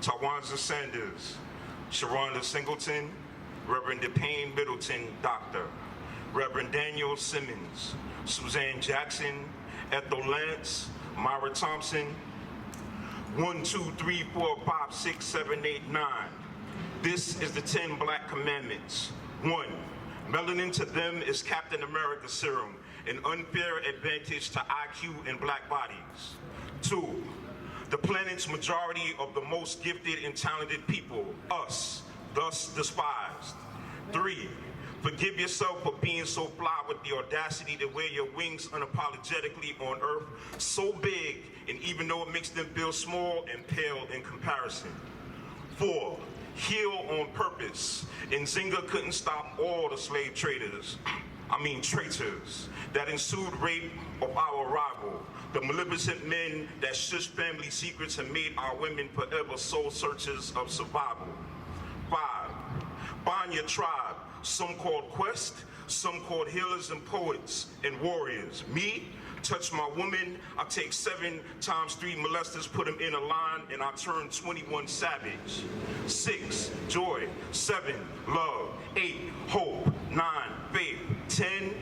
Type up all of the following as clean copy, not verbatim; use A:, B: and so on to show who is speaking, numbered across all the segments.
A: Tawanza Sanders, Sharonda Singleton, Reverend DePayne Middleton, Doctor, Reverend Daniel Simmons, Suzanne Jackson, Ethel Lance, Myra Thompson. 1, 2, 3, 4, 5, 6, 7, 8, 9. This is the 10 Black Commandments. 1. Melanin to them is Captain America serum, an unfair advantage to IQ in black bodies. 2. The planet's majority of the most gifted and talented people, us, thus despised. 3. Forgive yourself for being so fly with the audacity to wear your wings unapologetically on earth, so big, and even though it makes them feel small and pale in comparison. 4. Heal on purpose. Nzinga couldn't stop all the slave traitors, traitors, that ensued rape of our rival, the maleficent men that shushed family secrets and made our women forever soul searchers of survival. 5. Find your tribe, some called quest, some called healers and poets and warriors. Me, touch my woman, I take 7 times 3 molesters, put them in a line, and I turn 21 savage. 6, joy. 7, love. 8, hope. 9, faith. 10,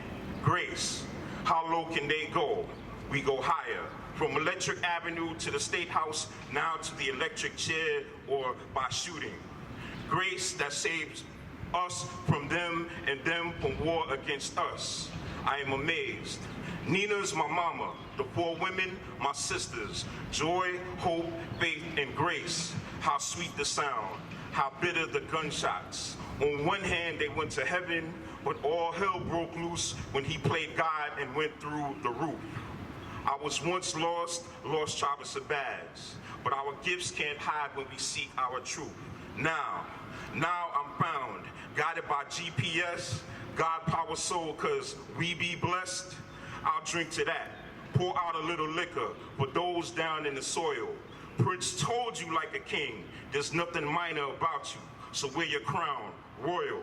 A: grace. How low can they go? We go higher. From Electric Avenue to the State House, now to the electric chair or by shooting. Grace that saves us from them and them from war against us. I am amazed. Nina's my mama, the 4 women, my sisters. Joy, hope, faith, and grace. How sweet the sound, how bitter the gunshots. On one hand, they went to heaven, but all hell broke loose when he played God and went through the roof. I was once lost Travis a badge, but our gifts can't hide when we seek our truth. Now I'm found, guided by GPS, God power soul, cause we be blessed. I'll drink to that. Pour out a little liquor for those down in the soil. Prince told you like a king, there's nothing minor about you, so wear your crown, royal.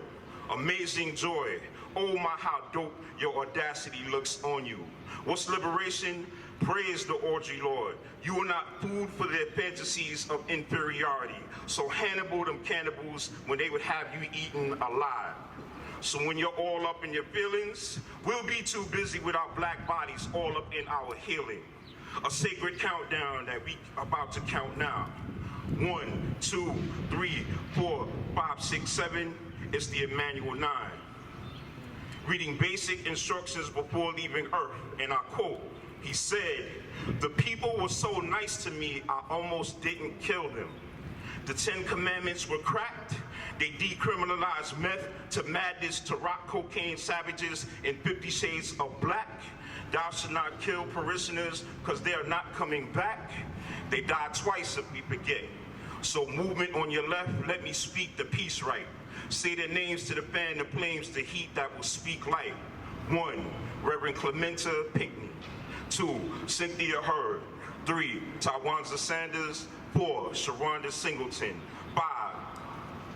A: Amazing joy. Oh my, how dope your audacity looks on you. What's liberation? Praise the orgy lord. You are not food for their fantasies of inferiority. So Hannibal them cannibals when they would have you eaten alive. So when you're all up in your feelings, we'll be too busy with our black bodies all up in our healing. A sacred countdown that we about to count now. 1, 2, 3, 4, 5, 6, 7. It's the Emmanuel 9. Reading basic instructions before leaving Earth, and I quote, he said, "The people were so nice to me, I almost didn't kill them. The 10 Commandments were cracked. They decriminalized meth to madness to rock cocaine savages in 50 Shades of Black. Thou shalt not kill parishioners because they are not coming back. They die twice if we forget. So movement on your left, let me speak the peace right. Say their names to the fan, the flames, the heat that will speak light. 1, Reverend Clementa Pinckney. 2, Cynthia Hurd. 3, Tawanza Sanders. 4, Sharonda Singleton. 5,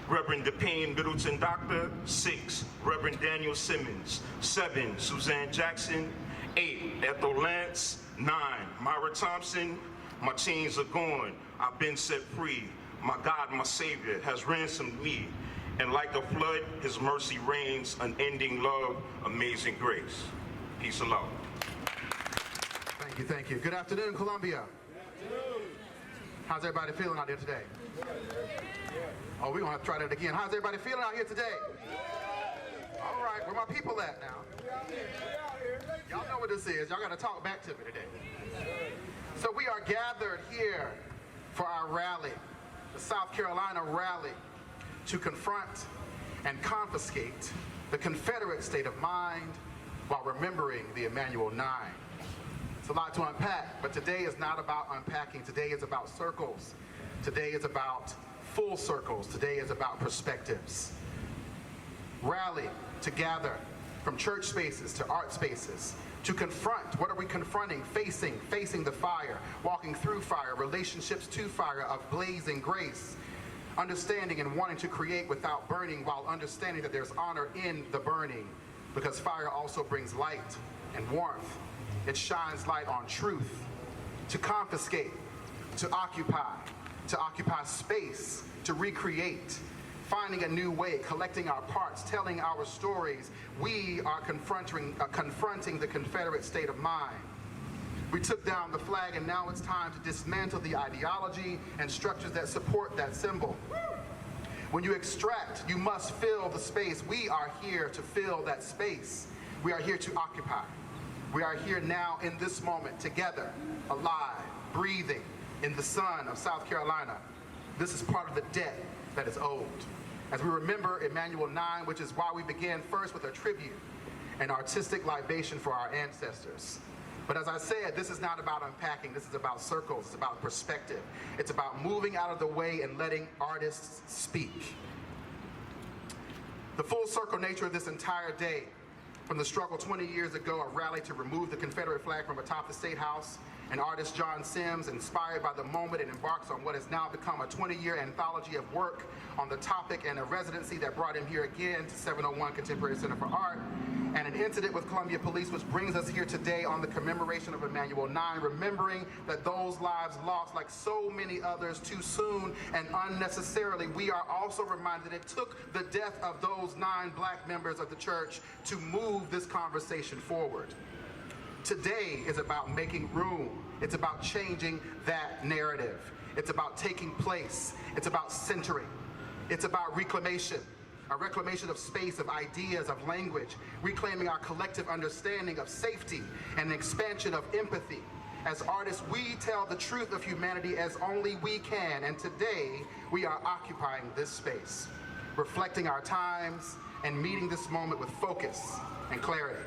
A: Reverend DePayne Middleton Doctor. 6, Reverend Daniel Simmons. 7, Suzanne Jackson. 8, Ethel Lance. 9, Myra Thompson. My chains are gone, I've been set free. My God, my Savior, has ransomed me. And like a flood, his mercy reigns, unending love, amazing grace. Peace and love.
B: Thank you, thank you. Good afternoon, Columbia.
C: Good afternoon.
B: How's everybody feeling out there today? Oh, we're gonna have to try that again. How's everybody feeling out here today? All right, where my people at now? Y'all know what this is. Y'all gotta talk back to me today. So we are gathered here for our rally, the South Carolina rally, to confront and confiscate the Confederate State of Mind while remembering the Emmanuel Nine. It's a lot to unpack, but today is not about unpacking. Today is about circles. Today is about full circles. Today is about perspectives. Rally to gather from church spaces to art spaces, to confront. What are we confronting? Facing the fire, walking through fire, relationships to fire of blazing grace, understanding and wanting to create without burning while understanding that there's honor in the burning, because fire also brings light and warmth. It shines light on truth. To confiscate, to occupy, to occupy space, to recreate, finding a new way, collecting our parts, telling our stories. We are confronting the Confederate state of mind. We took down the flag, and now it's time to dismantle the ideology and structures that support that symbol. When you extract, you must fill the space. We are here to fill that space. We are here to occupy. We are here now in this moment, together, alive, breathing in the sun of South Carolina. This is part of the debt that is owed. As we remember Emmanuel 9, which is why we began first with a tribute, an artistic libation for our ancestors. But as I said, this is not about unpacking. This is about circles. It's about perspective. It's about moving out of the way and letting artists speak. The full circle nature of this entire day, from the struggle 20 years ago, a rally to remove the Confederate flag from atop the State House, and artist John Sims, inspired by the moment, and embarks on what has now become a 20-year anthology of work on the topic, and a residency that brought him here again to 701 Contemporary Center for Art, and an incident with Columbia Police, which brings us here today on the commemoration of Emmanuel 9, remembering that those lives lost, like so many others, too soon and unnecessarily. We are also reminded that it took the death of those 9 black members of the church to move this conversation forward. Today is about making room. It's about changing that narrative. It's about taking place. It's about centering. It's about reclamation, a reclamation of space, of ideas, of language, reclaiming our collective understanding of safety, and an expansion of empathy. As artists, we tell the truth of humanity as only we can, and today we are occupying this space, reflecting our times and meeting this moment with focus and clarity.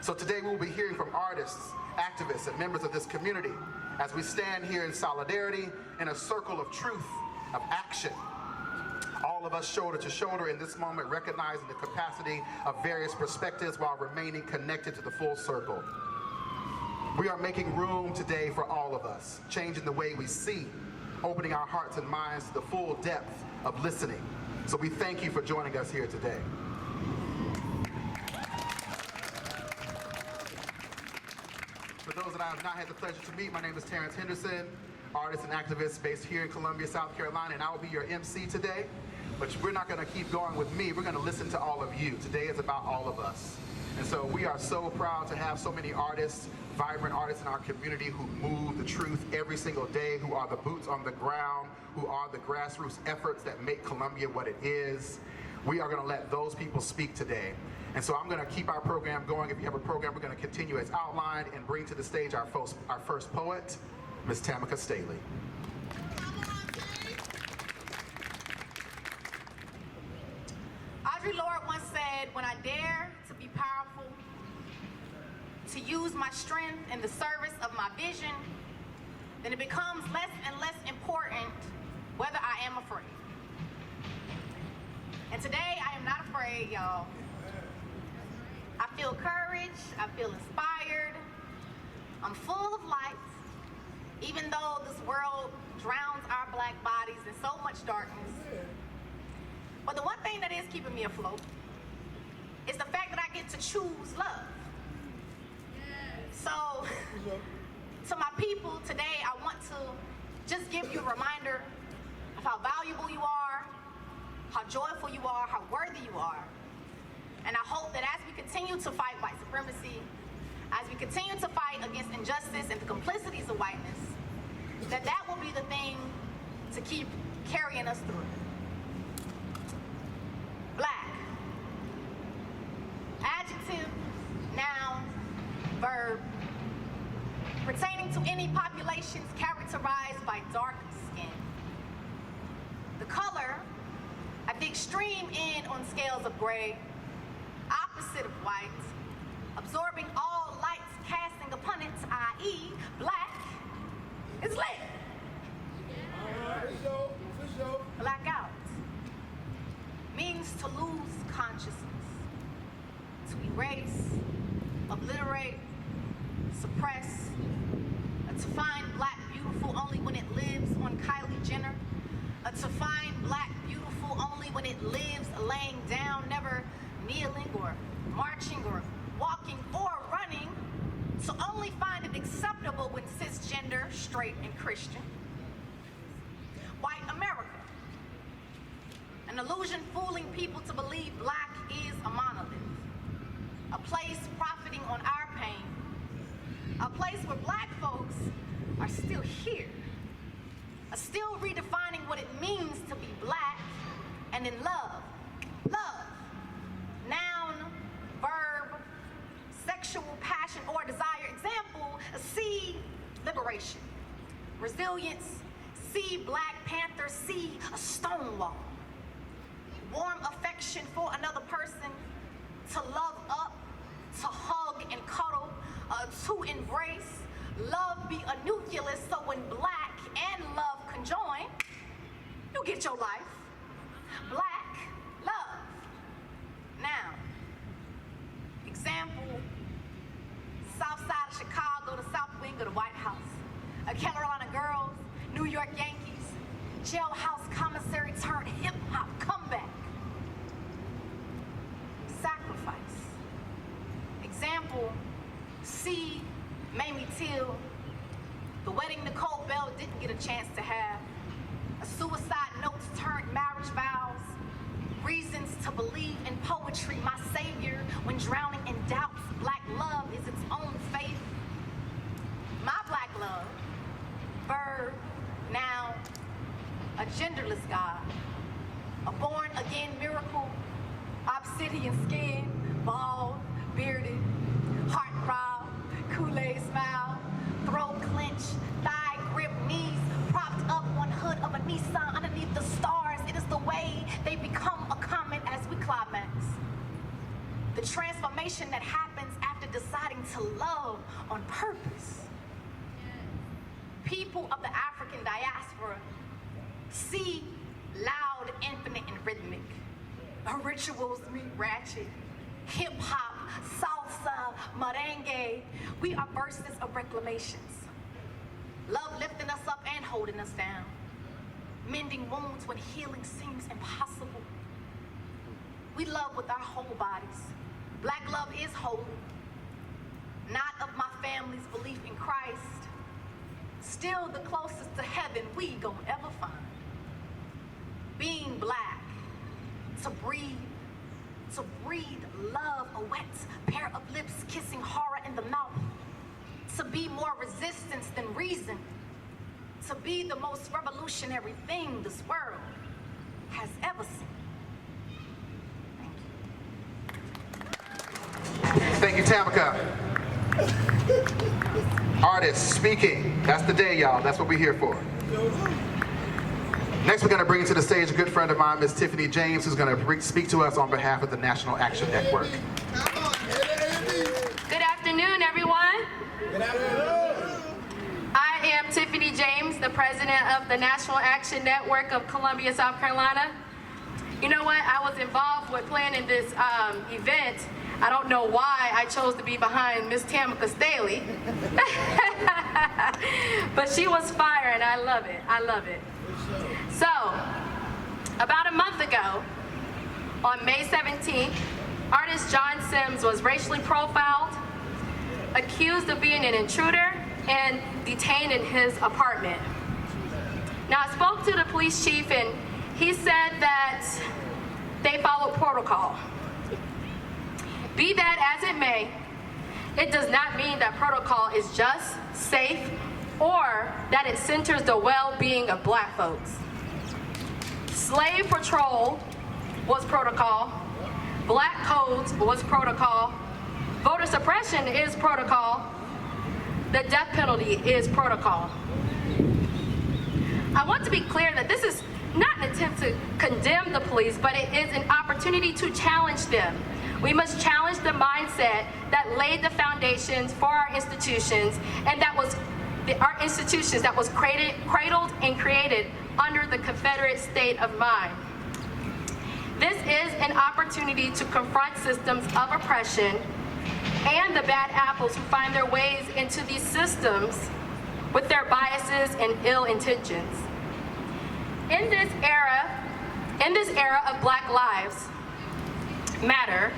B: So today we will be hearing from artists, activists, and members of this community as we stand here in solidarity in a circle of truth, of action. All of us shoulder to shoulder in this moment, recognizing the capacity of various perspectives while remaining connected to the full circle. We are making room today for all of us, changing the way we see, opening our hearts and minds to the full depth of listening. So we thank you for joining us here today. For those that I have not had the pleasure to meet, my name is Terrence Henderson, artist and activist based here in Columbia, South Carolina, and I will be your MC today. But we're not going to keep going with me. We're going to listen to all of you. Today is about all of us. And so we are so proud to have so many artists, vibrant artists in our community who move the truth every single day, who are the boots on the ground, who are the grassroots efforts that make Columbia what it is. We are going to let those people speak today. And so I'm going to keep our program going. If you have a program, we're going to continue as outlined and bring to the stage our first poet, Ms. Tamika Staley.
C: Audre Lorde once said, "When I dare to be powerful, to use my strength in the service of my vision, then it becomes less and less important whether I am afraid." And today, I am not afraid, y'all. I feel courage, I feel inspired, I'm full of light, even though this world drowns our black bodies in so much darkness. But the one thing that is keeping me afloat is the fact that I get to choose love. So, to my people today, I want to just give you a reminder of how valuable you are, how joyful you are, how worthy you are. And I hope that as we continue to fight white supremacy, as we continue to fight against injustice and the complicities of whiteness, that will be the thing to keep carrying us through. Black. Adjective, noun, verb, pertaining to any populations characterized by dark skin. The color at the extreme end on scales of gray, opposite of white, absorbing all lights casting upon it, i.e. black, is lit. Blackout means to lose consciousness, to erase, obliterate, suppress, to find black beautiful only when it lives on Kylie Jenner, to find black beautiful only when it lives laying down, never kneeling or marching or walking or running, to only find it acceptable when cisgender, straight, and Christian. white America. An illusion fooling people to believe black is a monolith. A place profiting on our pain. A place where black folks are still here. Still redefining what it means to be black and in love. Love. Noun, verb, sexual passion or desire. Example, C, liberation. Resilience, C, Black Panther, C, a Stonewall. Warm affection for another person, to love up, to hug and cuddle, to embrace. Love be a nucleus, so when black and love conjoin, you get your life. Black love. Now, example, south side of Chicago, the south wing of the White House. Carolina girls, New York Yankees, jailhouse commissary turned hip-hop comeback. Sacrifice. Example, C, Mamie Till, the wedding Nicole Bell didn't get a chance to have, a suicide notes turned marriage vows, reasons to believe in poetry, my savior, when drowning in doubts, black love is its own faith. My black love, verb, noun, a genderless God, a born again miracle, obsidian skin, bald, bearded, heartthrob, Kool-Aid smile, throat clench, thigh grip, knees propped up on hood of a Nissan underneath the stars. It is the way they become a comet as we climax. The transformation that happens after deciding to love on purpose. People of the African diaspora see loud, infinite, and rhythmic. Rituals meet ratchet. Hip-hop, salsa, merengue. We are verses of reclamations. Love lifting us up and holding us down. Mending wounds when healing seems impossible. We love with our whole bodies. Black love is holy. Not of my family's belief in Christ. Still the closest to heaven we gon' ever find. Being black, to breathe love, a wet pair of lips kissing horror in the mouth. To be more resistance than reason. To be the most revolutionary thing this world has ever seen.
B: Thank you, Tamika. Artists speaking. That's the day, y'all. That's what we're here for. Next, we're going to bring to the stage a good friend of mine, Miss Tiffany James, who's going to speak to us on behalf of the National Action Network.
D: Good afternoon, everyone. Good afternoon. I am Tiffany James, the president of the National Action Network of Columbia, South Carolina. You know what? I was involved with planning this event. I don't know why I chose to be behind Miss Tamika Staley. But she was fire, and I love it. I love it. So, about a month ago, on May 17th, artist John Sims was racially profiled, accused of being an intruder, and detained in his apartment. Now, I spoke to the police chief, and he said that they followed protocol. Be that as it may, it does not mean that protocol is just, safe, or that it centers the well-being of black folks. Slave patrol was protocol. Black codes was protocol. Voter suppression is protocol. The death penalty is protocol. I want to be clear that this is not an attempt to condemn the police, but it is an opportunity to challenge them. We must challenge the mindset that laid the foundations for our institutions, and that was our institutions that was cradled and created under the Confederate State of Mind. This is an opportunity to confront systems of oppression and the bad apples who find their ways into these systems with their biases and ill intentions. In this era of Black Lives Matter,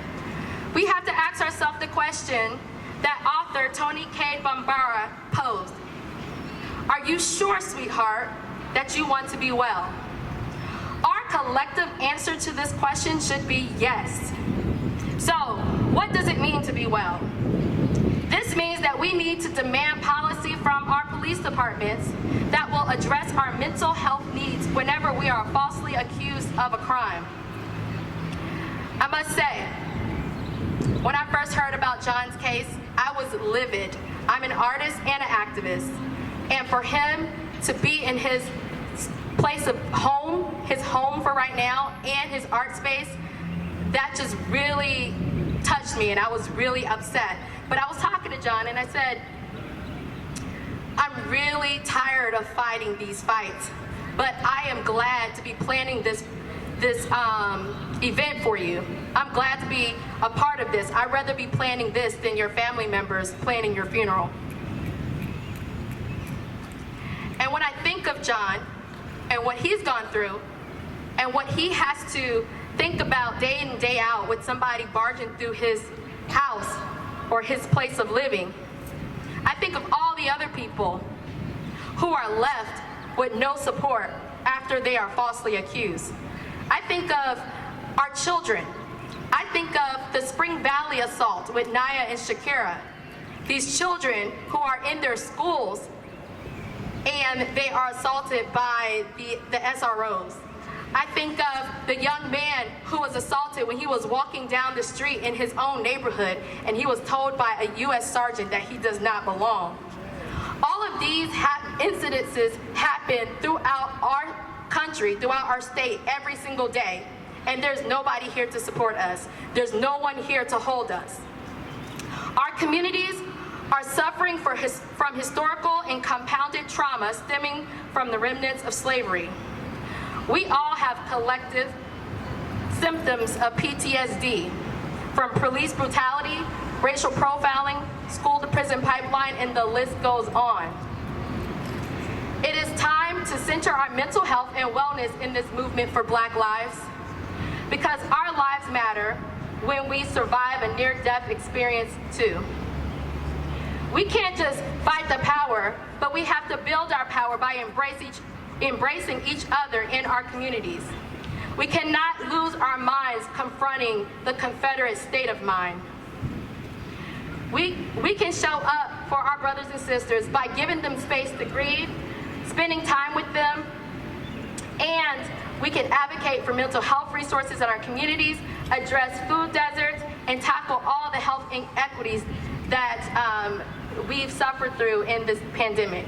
D: we have to ask ourselves the question that author Toni Cade Bambara posed. Are you sure, sweetheart, that you want to be well? Our collective answer to this question should be yes. So, what does it mean to be well? This means that we need to demand policy from our police departments that will address our mental health needs whenever we are falsely accused of a crime. I must say, when I first heard about John's case, I was livid. I'm an artist and an activist. And for him to be in his place of home, his home for right now, and his art space, that just really touched me, and I was really upset. But I was talking to John, and I said, I'm really tired of fighting these fights, but I am glad to be planning this event for you. I'm glad to be a part of this. I'd rather be planning this than your family members planning your funeral. And when I think of John and what he's gone through and what he has to think about day in and day out with somebody barging through his house or his place of living, I think of all the other people who are left with no support after they are falsely accused. I think of our children. I think of the Spring Valley assault with Naya and Shakira. These children who are in their schools and they are assaulted by the SROs. I think of the young man who was assaulted when he was walking down the street in his own neighborhood and he was told by a U.S. sergeant that he does not belong. All of these incidences happen throughout our country, throughout our state, every single day. And there's nobody here to support us. There's no one here to hold us. Our communities are suffering from historical and compounded trauma stemming from the remnants of slavery. We all have collective symptoms of PTSD, from police brutality, racial profiling, school-to-prison pipeline, and the list goes on. It is time to center our mental health and wellness in this movement for Black lives, because our lives matter when we survive a near-death experience too. We can't just fight the power, but we have to build our power by embracing each other in our communities. We cannot lose our minds confronting the Confederate State of Mind. We can show up for our brothers and sisters by giving them space to grieve, spending time with them, and we can advocate for mental health resources in our communities, address food deserts, and tackle all the health inequities that we've suffered through in this pandemic.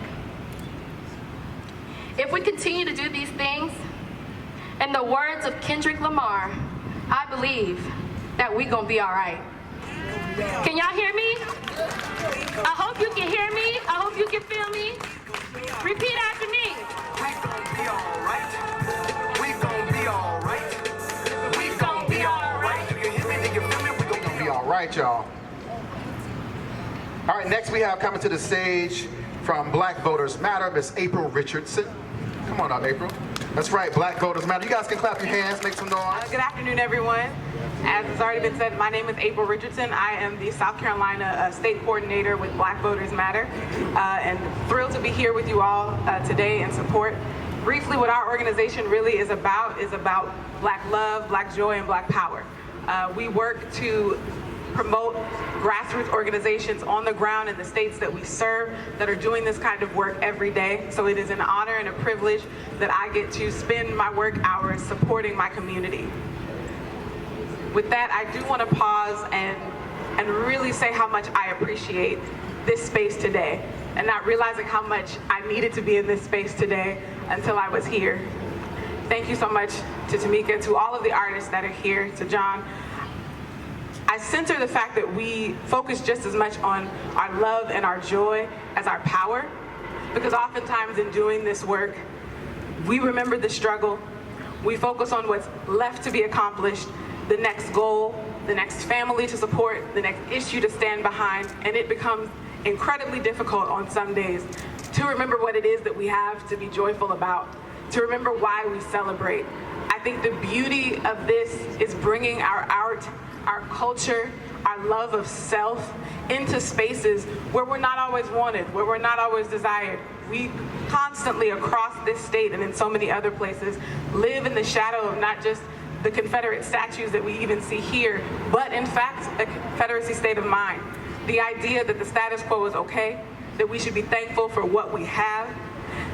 D: If we continue to do these things, in the words of Kendrick Lamar, I believe that we gonna be all right. Can y'all hear me? I hope you can hear me. I hope you can feel me. Repeat after me.
E: We gon' be all right. We gon' be all right. We gon' be all right. Do you hear me? Do you feel me? We gon'
B: Be all right, y'all. All right, next we have coming to the stage from Black Voters Matter, Miss April Richardson. Come on up, April. That's right, Black Voters Matter. You guys can clap your hands, make some noise.
F: Good afternoon, everyone. As has already been said, my name is April Richardson. I am the South Carolina State Coordinator with Black Voters Matter, and thrilled to be here with you all today in support. Briefly, what our organization really is about Black love, Black joy, and Black power. We work to promote grassroots organizations on the ground in the states that we serve that are doing this kind of work every day. So it is an honor and a privilege that I get to spend my work hours supporting my community. With that, I do want to pause and really say how much I appreciate this space today, and not realizing how much I needed to be in this space today until I was here. Thank you so much to Tamika, to all of the artists that are here, to John. I center the fact that we focus just as much on our love and our joy as our power, because oftentimes in doing this work, we remember the struggle, we focus on what's left to be accomplished, the next goal, the next family to support, the next issue to stand behind, and it becomes incredibly difficult on some days to remember what it is that we have to be joyful about, to remember why we celebrate. I think the beauty of this is bringing our art, our culture, our love of self into spaces where we're not always wanted, where we're not always desired. We constantly across this state and in so many other places live in the shadow of not just the Confederate statues that we even see here, but in fact, a Confederacy state of mind. The idea that the status quo is okay, that we should be thankful for what we have,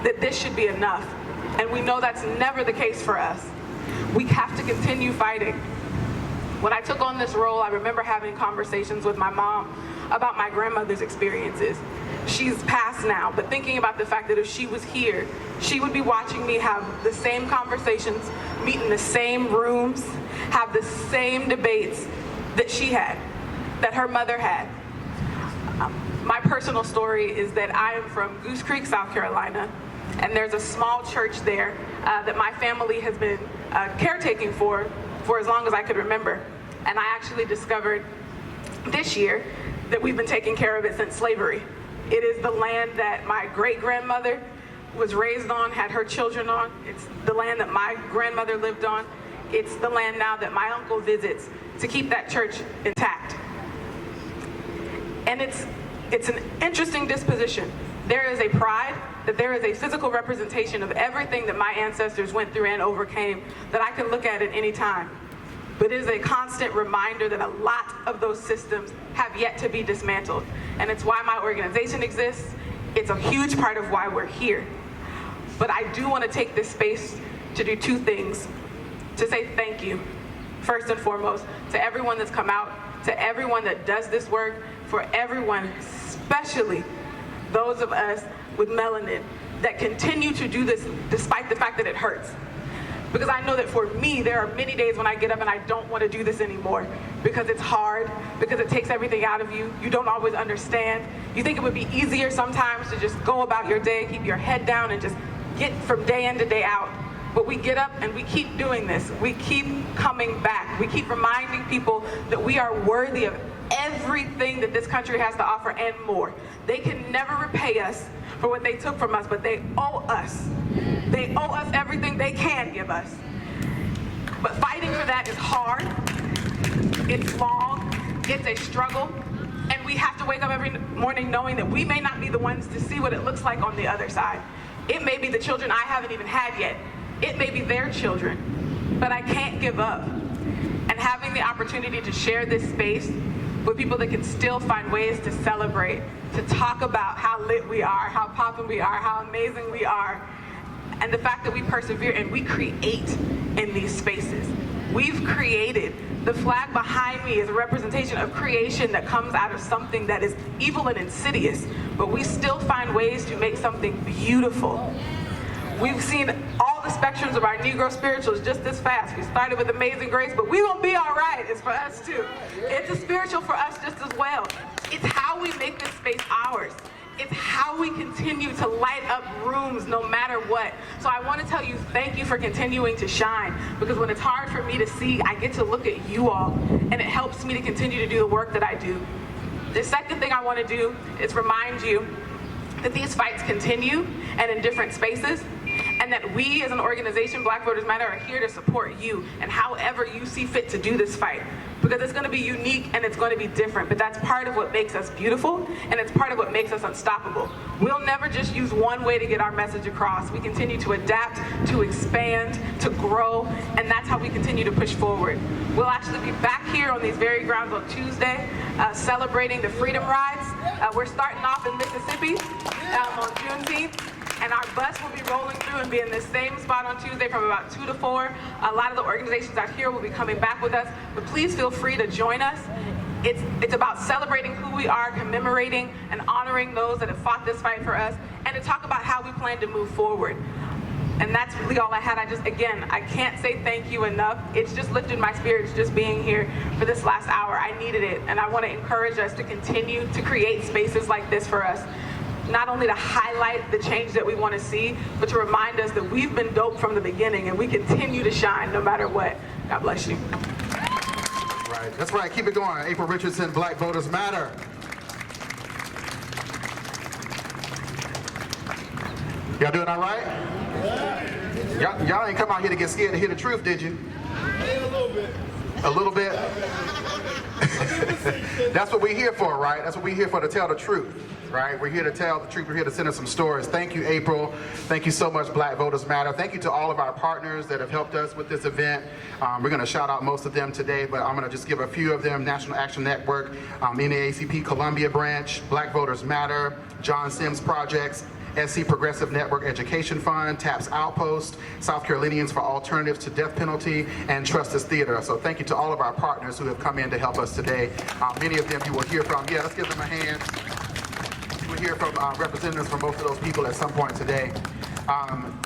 F: that this should be enough. And we know that's never the case for us. We have to continue fighting. When I took on this role, I remember having conversations with my mom about my grandmother's experiences. She's passed now, but thinking about the fact that if she was here, she would be watching me have the same conversations, meet in the same rooms, have the same debates that she had, that her mother had. My personal story is that I am from Goose Creek, South Carolina, and there's a small church there that my family has been caretaking for as long as I could remember. And I actually discovered this year that we've been taking care of it since slavery. It is the land that my great-grandmother was raised on, had her children on. It's the land that my grandmother lived on. It's the land now that my uncle visits to keep that church intact. And it's an interesting disposition. There is a pride that there is a physical representation of everything that my ancestors went through and overcame that I can look at any time. But it is a constant reminder that a lot of those systems have yet to be dismantled. And it's why my organization exists. It's a huge part of why we're here. But I do want to take this space to do two things. To say thank you, first and foremost, to everyone that's come out, to everyone that does this work, for everyone, especially those of us with melanin, that continue to do this despite the fact that it hurts. Because I know that for me, there are many days when I get up and I don't want to do this anymore because it's hard, because it takes everything out of you. You don't always understand. You think it would be easier sometimes to just go about your day, keep your head down, and just get from day in to day out. But we get up and we keep doing this. We keep coming back. We keep reminding people that we are worthy of everything that this country has to offer and more. They can never repay us for what they took from us, but they owe us. They owe us everything they can give us. But fighting for that is hard, it's long, it's a struggle, and we have to wake up every morning knowing that we may not be the ones to see what it looks like on the other side. It may be the children I haven't even had yet. It may be their children, but I can't give up. And having the opportunity to share this space with people that can still find ways to celebrate, to talk about how lit we are, how poppin' we are, how amazing we are, and the fact that we persevere and we create in these spaces. We've created. The flag behind me is a representation of creation that comes out of something that is evil and insidious, but we still find ways to make something beautiful. We've seen all the spectrums of our Negro spirituals just this fast. We started with Amazing Grace, but we gonna be all right. It's for us too. It's a spiritual for us just as well. It's how we make this space ours. It's how we continue to light up rooms no matter what. So I want to tell you thank you for continuing to shine, because when it's hard for me to see, I get to look at you all, and it helps me to continue to do the work that I do. The second thing I want to do is remind you that these fights continue and in different spaces, and that we as an organization, Black Voters Matter, are here to support you and however you see fit to do this fight. Because it's going to be unique and it's going to be different, but that's part of what makes us beautiful, and it's part of what makes us unstoppable. We'll never just use one way to get our message across. We continue to adapt, to expand, to grow, and that's how we continue to push forward. We'll actually be back here on these very grounds on Tuesday, celebrating the Freedom Rides. We're starting off in Mississippi on Juneteenth. And our bus will be rolling through and be in the same spot on Tuesday from about 2 to 4. A lot of the organizations out here will be coming back with us, but please feel free to join us. It's about celebrating who we are, commemorating and honoring those that have fought this fight for us, and to talk about how we plan to move forward. And that's really all I had. I can't say thank you enough. It's just lifted my spirits just being here for this last hour. I needed it, and I want to encourage us to continue to create spaces like this for us. Not only to highlight the change that we want to see, but to remind us that we've been dope from the beginning and we continue to shine no matter what. God bless you.
B: That's right. Keep it going. April Richardson, Black Voters Matter. Y'all doing all right? Y'all ain't come out here to get scared to hear the truth, did you? A little bit. A little bit? That's what we're here for, right? That's what we're here for, to tell the truth, right? We're here to tell the truth. We're here to send us some stories. Thank you, April. Thank you so much, Black Voters Matter. Thank you to all of our partners that have helped us with this event. We're going to shout out most of them today, but I'm going to just give a few of them. National Action Network, NAACP Columbia Branch, Black Voters Matter, John Sims Projects, SC Progressive Network Education Fund, TAPS Outpost, South Carolinians for Alternatives to Death Penalty, and Trust Us Theater. So thank you to all of our partners who have come in to help us today. Many of them you will hear from. Yeah, let's give them a hand. You will hear from representatives from most of those people at some point today.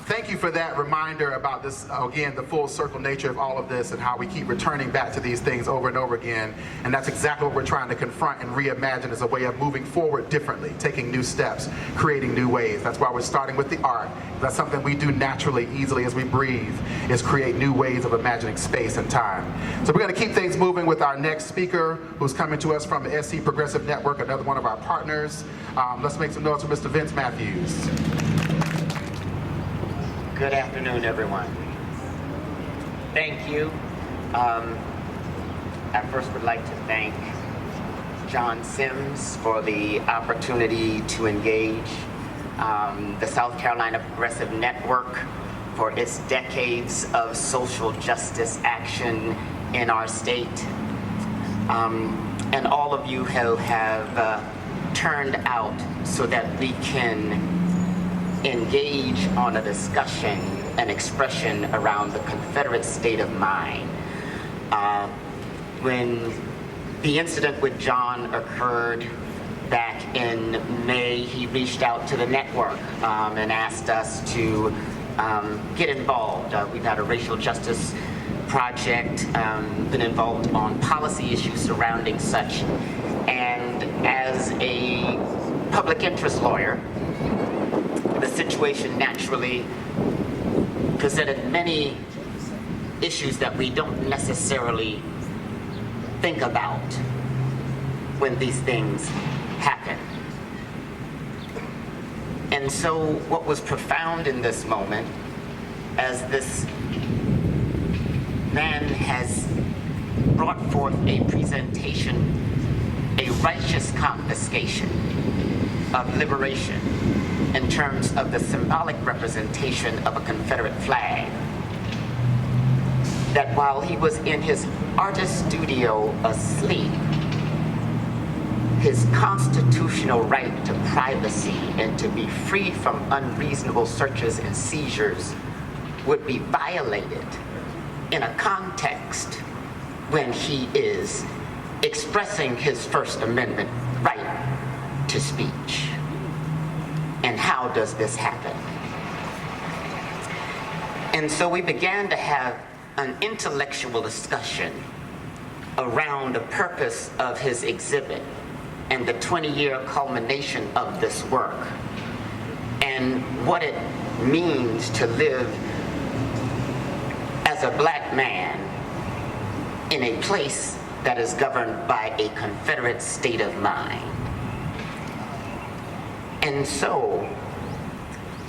B: Thank you for that reminder about this, again, the full circle nature of all of this and how we keep returning back to these things over and over again. And that's exactly what we're trying to confront and reimagine as a way of moving forward differently, taking new steps, creating new ways. That's why we're starting with the art. That's something we do naturally, easily as we breathe, is create new ways of imagining space and time. So we're going to keep things moving with our next speaker, who's coming to us from the SC Progressive Network, another one of our partners. Let's make some noise for Mr. Vince Matthews.
G: Good afternoon, everyone. Thank you. I first would like to thank John Sims for the opportunity to engage, the South Carolina Progressive Network for its decades of social justice action in our state, and all of you who have turned out so that we can engage on a discussion and expression around the Confederate State of Mind. When the incident with John occurred back in May, he reached out to the network and asked us to get involved. We've had a racial justice project, been involved on policy issues surrounding such, and as a public interest lawyer, the situation naturally presented many issues that we don't necessarily think about when these things happen. And so what was profound in this moment, as this man has brought forth a presentation, a righteous confiscation of liberation, in terms of the symbolic representation of a Confederate flag, that while he was in his artist studio asleep, his constitutional right to privacy and to be free from unreasonable searches and seizures would be violated in a context when he is expressing his First Amendment right to speech. And how does this happen? And so we began to have an intellectual discussion around the purpose of his exhibit and the 20-year culmination of this work and what it means to live as a black man in a place that is governed by a Confederate state of mind. And so,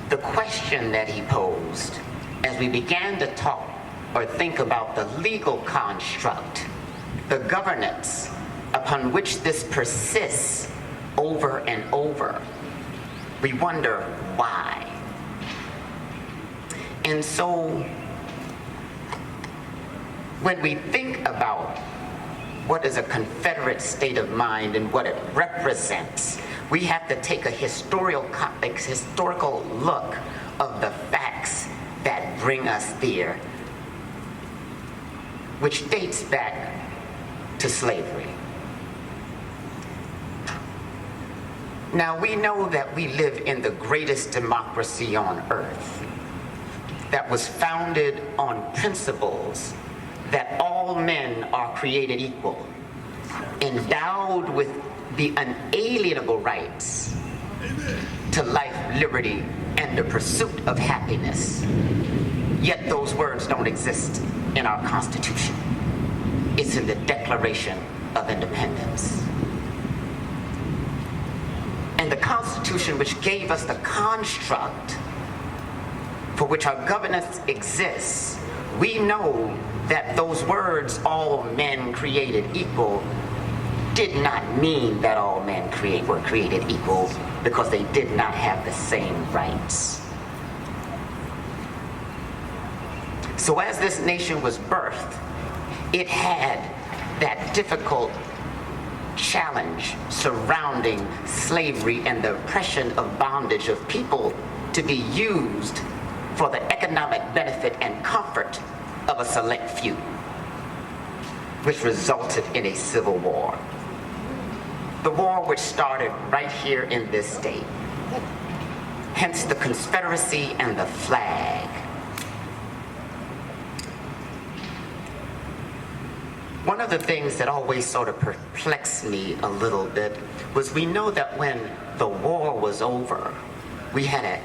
G: the question that he posed, as we began to talk or think about the legal construct, the governance upon which this persists over and over, we wonder why. And so, when we think about what is a Confederate state of mind and what it represents, we have to take a historical look of the facts that bring us there, which dates back to slavery. Now, we know that we live in the greatest democracy on earth that was founded on principles that all men are created equal, endowed with the unalienable rights to life, liberty, and the pursuit of happiness. Yet those words don't exist in our Constitution. It's in the Declaration of Independence. And the Constitution, which gave us the construct for which our governance exists, we know that those words, all men created equal, did not mean that all men were created equal, because they did not have the same rights. So as this nation was birthed, it had that difficult challenge surrounding slavery and the oppression of bondage of people to be used for the economic benefit and comfort of a select few, which resulted in a civil war. The war which started right here in this state, hence the Confederacy and the flag. One of the things that always sort of perplexed me a little bit was, we know that when the war was over, we had a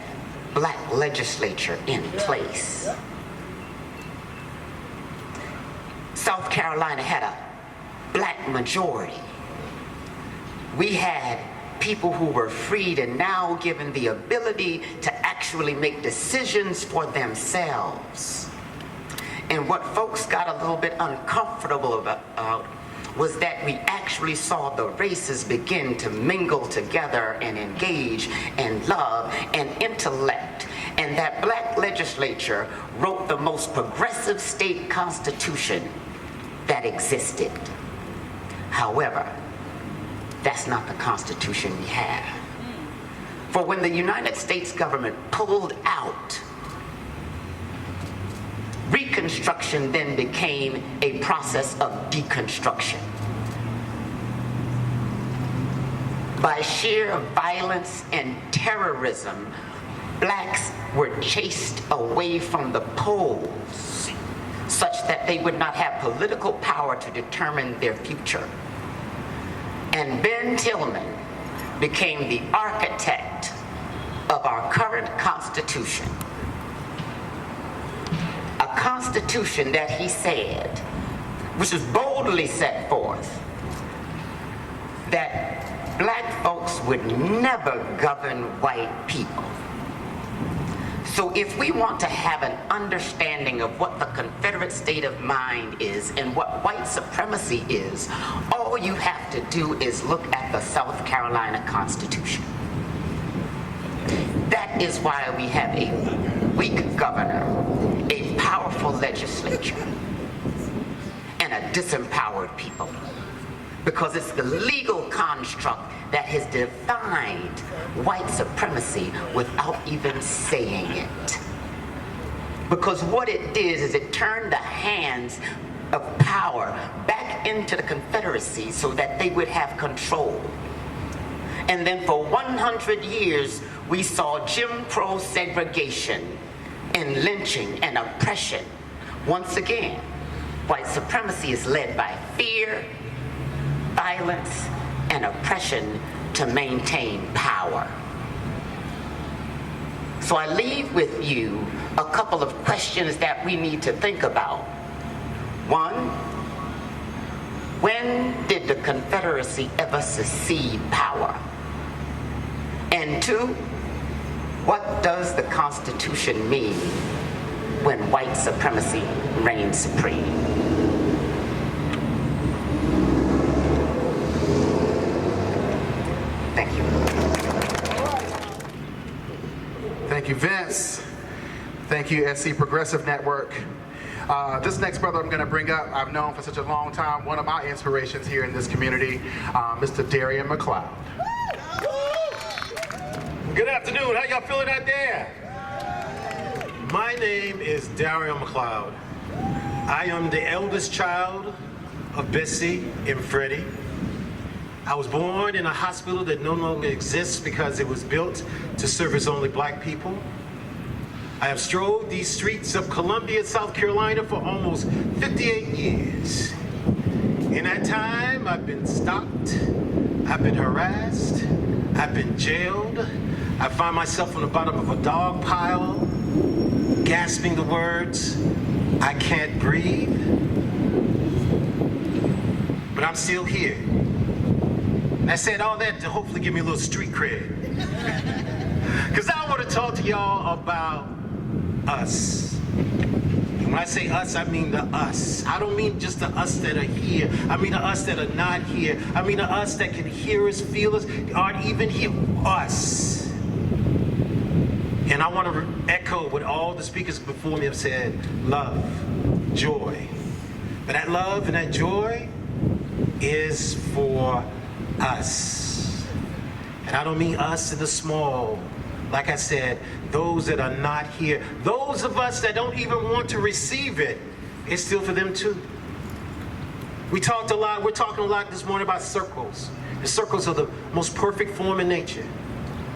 G: black legislature in place. South Carolina had a black majority. We had people who were freed and now given the ability to actually make decisions for themselves. And what folks got a little bit uncomfortable about was that we actually saw the races begin to mingle together and engage and love and intellect. And that black legislature wrote the most progressive state constitution that existed. However, that's not the Constitution we have. For when the United States government pulled out, Reconstruction then became a process of deconstruction. By sheer violence and terrorism, blacks were chased away from the polls such that they would not have political power to determine their future. And Ben Tillman became the architect of our current Constitution. A Constitution that he said, which was boldly set forth, that black folks would never govern white people. So if we want to have an understanding of what the Confederate State of Mind is and what white supremacy is, all you have to do is look at the South Carolina Constitution. That is why we have a weak governor, a powerful legislature, and a disempowered people. Because it's the legal construct that has defined white supremacy without even saying it. Because what it did is it turned the hands of power back into the Confederacy so that they would have control. And then for 100 years, we saw Jim Crow segregation and lynching and oppression. Once again, white supremacy is led by fear, violence, and oppression to maintain power. So I leave with you a couple of questions that we need to think about. One, when did the Confederacy ever secede power? And two, what does the Constitution mean when white supremacy reigns supreme? Thank you.
B: Thank you, Vince. Thank you, SC Progressive Network. This next brother I'm going to bring up, I've known for such a long time, one of my inspirations here in this community, Mr. Darion McCloud.
H: Good afternoon. How y'all feeling out there? My name is Darion McCloud. I am the eldest child of Bessie and Freddie. I was born in a hospital that no longer exists because it was built to service only black people. I have strode these streets of Columbia, South Carolina for almost 58 years. In that time, I've been stopped, I've been harassed, I've been jailed. I find myself on the bottom of a dog pile, gasping the words, "I can't breathe." But I'm still here. And I said all that to hopefully give me a little street cred. Because I want to talk to y'all about us. When I say us, I mean the us. I don't mean just the us that are here. I mean the us that are not here. I mean the us that can hear us, feel us, aren't even here. Us. And I want to echo what all the speakers before me have said. Love, joy. But that love and that joy is for us. And I don't mean us in the small. Like I said, those that are not here, those of us that don't even want to receive it, it's still for them too. We're talking a lot this morning about circles. The circles are the most perfect form in nature.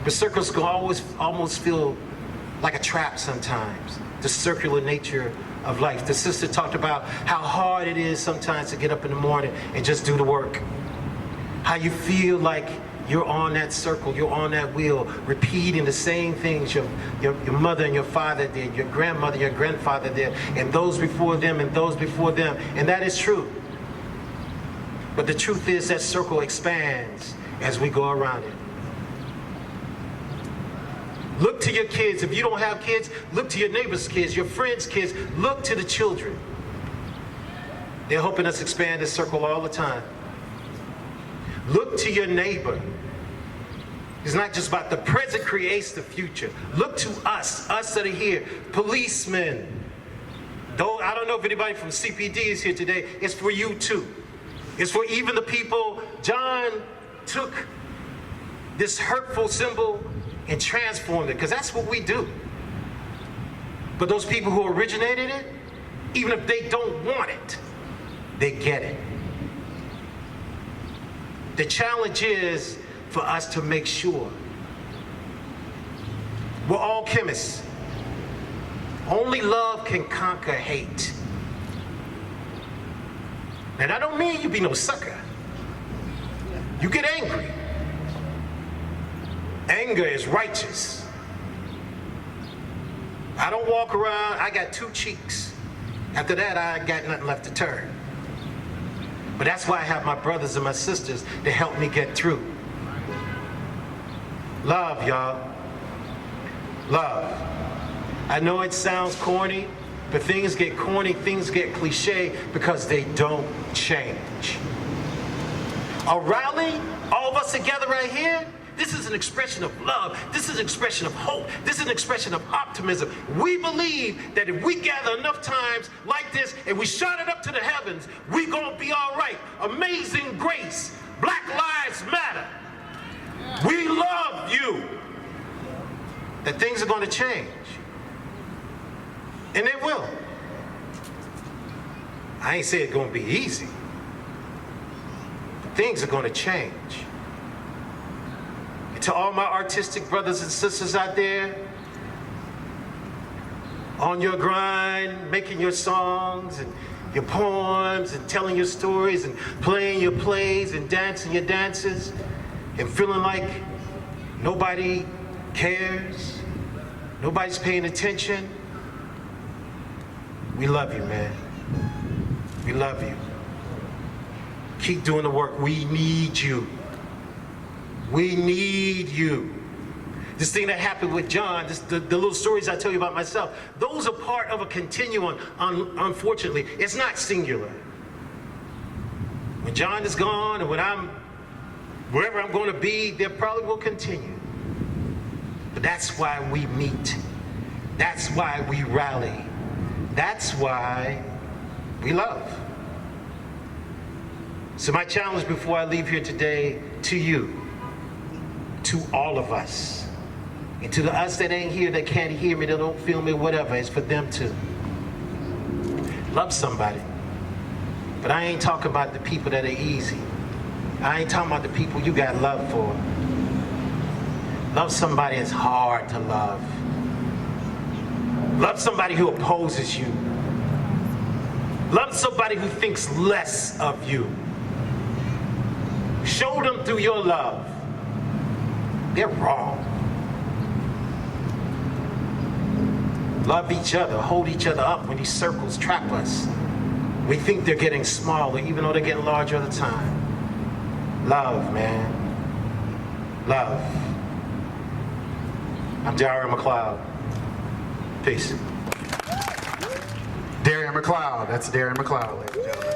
H: But circles can almost feel like a trap sometimes. The circular nature of life. The sister talked about how hard it is sometimes to get up in the morning and just do the work. How you feel like you're on that circle, you're on that wheel, repeating the same things your mother and your father did, your grandmother, your grandfather did, and those before them and those before them. And that is true. But the truth is that circle expands as we go around it. Look to your kids. If you don't have kids, look to your neighbor's kids, your friends' kids. Look to the children. They're helping us expand this circle all the time. Look to your neighbor. It's not just about the present creates the future. Look to us that are here. Policemen. Though I don't know if anybody from CPD is here today, it's for you too. It's for even the people. John took this hurtful symbol and transformed it, because that's what we do. But those people who originated it, even if they don't want it, they get it. The challenge is for us to make sure. We're all chemists. Only love can conquer hate. And I don't mean you be no sucker. You get angry. Anger is righteous. I don't walk around, I got two cheeks. After that, I got nothing left to turn. But that's why I have my brothers and my sisters to help me get through. Love, y'all. Love. I know it sounds corny, but things get corny, things get cliche because they don't change. A rally, all of us together right here, this is an expression of love. This is an expression of hope. This is an expression of optimism. We believe that if we gather enough times like this and we shout it up to the heavens, we're going to be all right. Amazing grace. Black Lives Matter. We love you. That things are going to change. And they will. I ain't say it's going to be easy. But things are going to change. To all my artistic brothers and sisters out there, on your grind, making your songs and your poems and telling your stories and playing your plays and dancing your dances and feeling like nobody cares, nobody's paying attention. We love you, man. We love you. Keep doing the work. We need you. We need you. This thing that happened with John, the little stories I tell you about myself, those are part of a continuum, unfortunately. It's not singular. When John is gone and when wherever I'm going to be, there probably will continue. But that's why we meet. That's why we rally. That's why we love. So my challenge before I leave here today to you, to all of us, and to the us that ain't here, that can't hear me, that don't feel me, whatever, it's for them to love somebody. But I ain't talking about the people that are easy. I ain't talking about the people you got love for. Love somebody that's hard to love. Love somebody who opposes you. Love somebody who thinks less of you. Show them through your love. They're wrong. Love each other, hold each other up when these circles trap us. We think they're getting smaller, even though they're getting larger all the time. Love, man. Love. I'm Darion McCloud. Peace.
B: Darion. McCloud. That's Darion McCloud, ladies and gentlemen.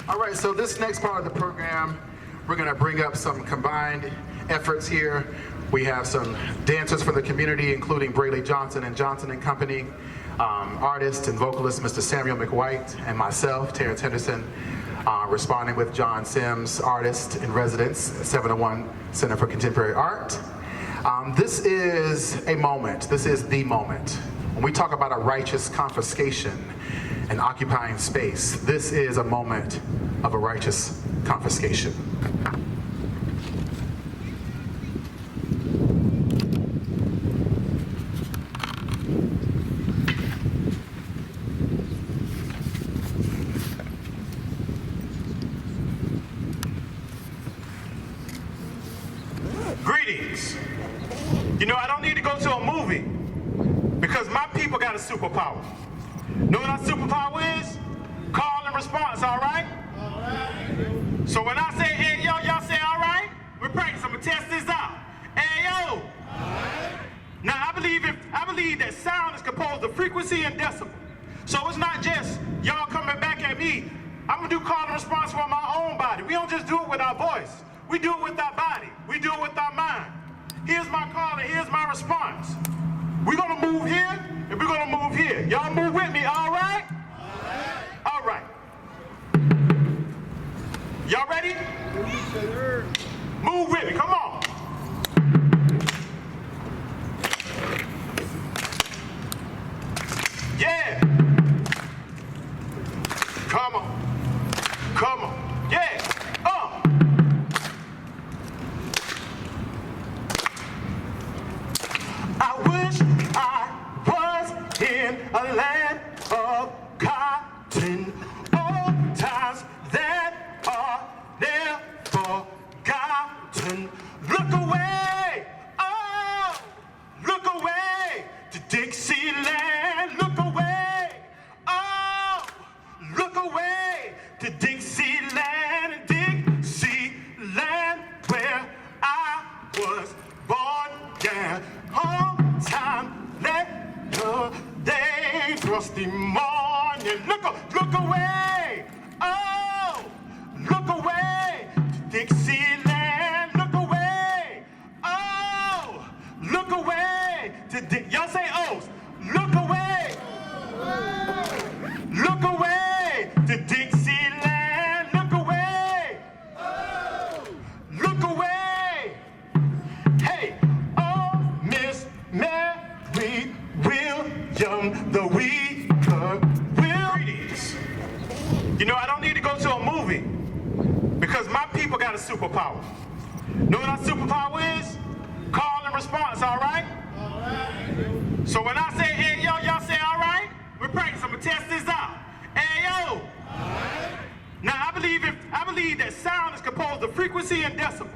B: All right, so this next part of the program, we're going to bring up some combined efforts here. We have some dancers from the community, including Brayley Johnson and Johnson and Company, artist and vocalist Mr. Samuel McWhite, and myself, Terrence Henderson, responding with John Sims, artist in residence at 701 Center for Contemporary Art. This is a moment. This is the moment. When we talk about a righteous confiscation and occupying space, this is a moment of a righteous confiscation.
H: Greetings. You know, I don't need to go to a movie because my people got a superpower. Know what our superpower is? Call and response, all right? All right. So when I say, hey, yo, y'all say, all right? We're practicing. I'm going to test this out. Hey, yo. All right. Now, I believe that sound is composed of frequency and decibel. So it's not just y'all coming back at me. I'm going to do call and response from my own body. We don't just do it with our voice. We do it with our body. We do it with our mind. Here's my call and here's my response. We're going to move here and we're going to move here. Y'all move with me, all right? All right. Y'all ready? Move with me, come on. Yeah. Come on. Come on. Yeah. I wish I was in a land of cotton. Old times that are never forgotten. Look away, oh, look away to Dixieland. Look away, oh, look away to Dixieland. Dixieland, where I was born, yeah. Home time, let the day, trusty morning. Look away, oh, look away to Dixieland. Look away, oh, look away to y'all say O's. Look away, look away to Dixieland. Look away, look away. Hey, oh, Miss Mary William, the weaker will. Greetings. You know, I don't need to go to a movie because my people got a superpower. Know what our superpower is? Call and response, all right? All right. So when I say, hey, yo, y'all say, all right? We're practicing. I'm going to test this out. Hey, yo. All right. Now, I believe that sound is composed of frequency and decibel.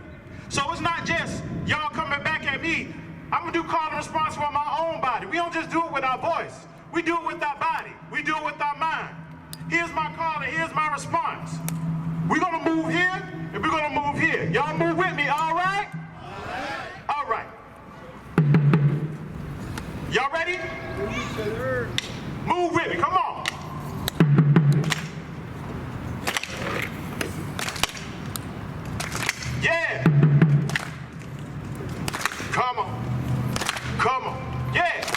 H: So it's not just y'all coming back at me. I'm going to do call and response from my own body. We don't just do it with our voice. We do it with our body. We do it with our mind. Here's my call and here's my response. We're going to move here and we're going to move here. Y'all move with me, all right? All right. Y'all ready? Move with me, come on. Yeah. Come on. Come on. Yeah.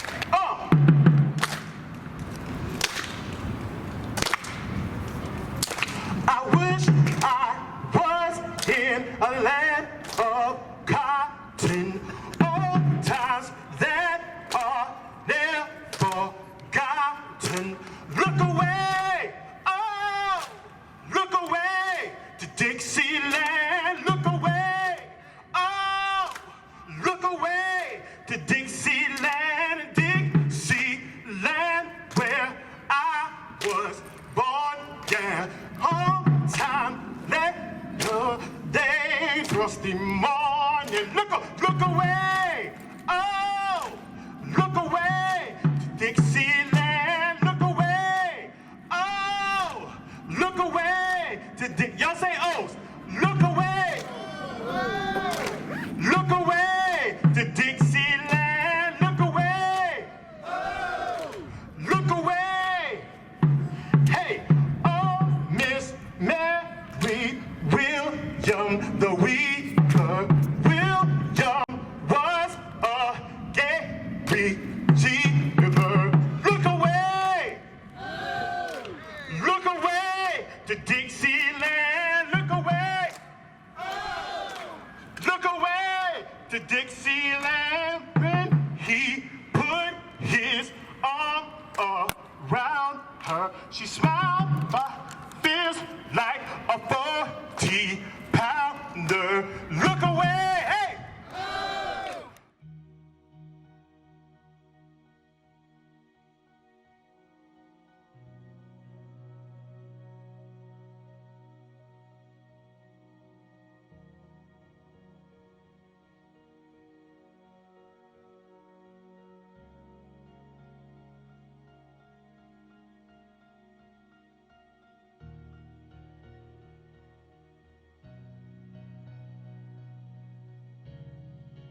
H: I wish I was in a land of cotton. Old times that are never forgotten. Look away, oh, look away to Dixieland. Look away, oh, look away to Dixieland. Dixieland, where I was born, yeah. Home time, let the day, trusty morning. Look away, oh, look away to Dixieland. Look away, oh, look away to y'all say O's. Look away, look away to Dixieland. Look away, look away.
A: River. Look away! Look away to Dixieland. Look away! Look away to Dixieland. When he put his arm around her, she smiled, feels like a 40-pounder. Look away!